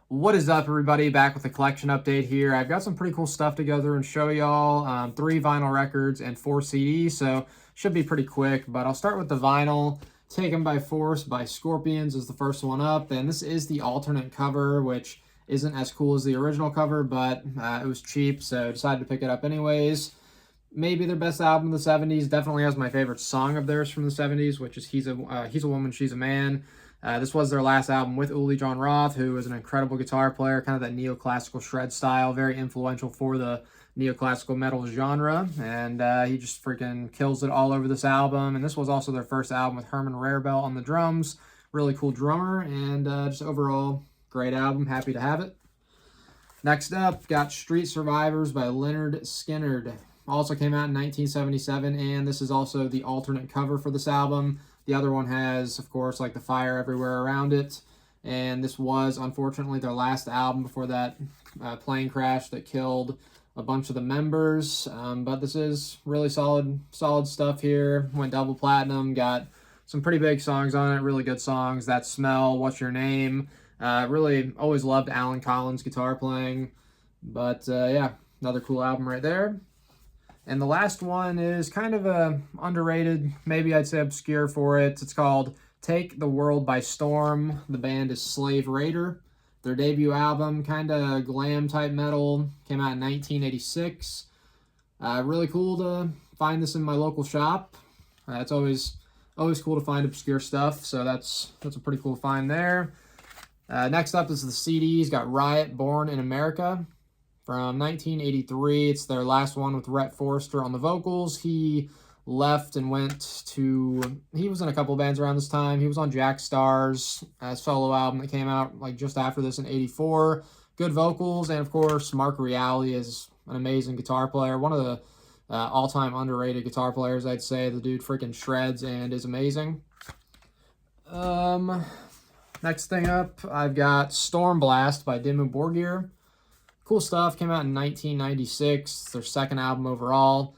What is up, everybody? Back with a collection update here. I've got some pretty cool stuff to go through and show y'all. 3 vinyl records and 4 CDs, so should be pretty quick. But I'll start with the vinyl. Taken by Force by Scorpions is the first one up, and this is the alternate cover, which isn't as cool as the original cover, but it was cheap, so I decided to pick it up anyways. Maybe their best album of the 70s. Definitely has my favorite song of theirs from the 70s, which is He's a Woman, She's a Man. This was their last album with Uli Jon Roth, who is an incredible guitar player, kind of that neoclassical shred style, very influential for the neoclassical metal genre, and he just freaking kills it all over this album. And this was also their first album with Herman Rarebell on the drums. Really cool drummer, and just overall great album. Happy to have it. Next up, got Street Survivors by Lynyrd Skynyrd. Also came out in 1977, and this is also the alternate cover for this album. The other one has, of course, like the fire everywhere around it. And this was, unfortunately, their last album before that plane crash that killed a bunch of the members. But this is really solid stuff here. Went double platinum, got some pretty big songs on it, really good songs. That Smell, What's Your Name. Really always loved Alan Collins' guitar playing. But yeah, another cool album right there. And the last one is kind of a underrated, maybe I'd say obscure for it. It's called Take the World by Storm. The band is Slave Raider. Their debut album, kind of glam type metal, came out in 1986. Really cool to find this in my local shop. It's always cool to find obscure stuff, so that's a pretty cool find there. Next up is the CDs. Got Riot, Born in America from 1983. It's their last one with Rhett Forrester on the vocals. He left and he was in a couple of bands around this time. He was on Jack Starr's solo album that came out like just after this in 84. Good vocals, and of course, Mark Reale is an amazing guitar player. One of the all-time underrated guitar players, I'd say. The dude freaking shreds and is amazing. Next thing up, I've got Storm Blast by Dimmu Borgir. Cool stuff. Came out in 1996. Their second album overall.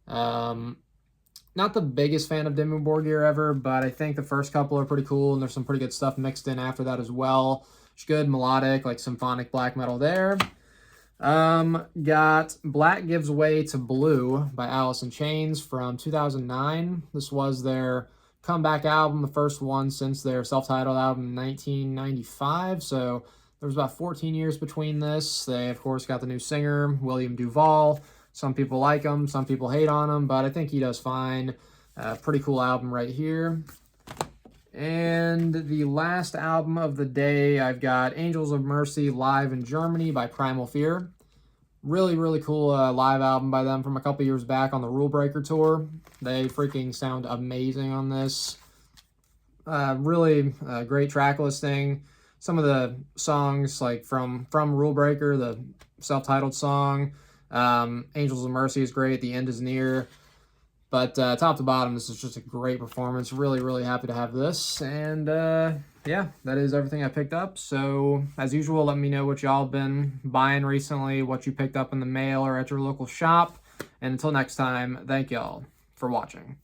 Not the biggest fan of Dimmu Borgir ever, but I think the first couple are pretty cool, and there's some pretty good stuff mixed in after that as well. It's good melodic, like symphonic black metal there. Got Black Gives Way to Blue by Alice in Chains from 2009. This was their comeback album, the first one since their self-titled album in 1995, so there was about 14 years between this. They, of course, got the new singer, William Duvall. Some people like him, some people hate on him, but I think he does fine. Pretty cool album right here. And the last album of the day, I've got Angels of Mercy live in Germany by Primal Fear. Really cool live album by them from a couple years back on the Rule Breaker tour. They freaking sound amazing on this. Really great track listing. Some of the songs, like from Rule Breaker, the self-titled song, Angels of Mercy is great, The End is Near. But top to bottom, this is just a great performance. Really happy to have this. And yeah, that is everything I picked up. So as usual, let me know what y'all been buying recently, what you picked up in the mail or at your local shop. And until next time, thank y'all for watching.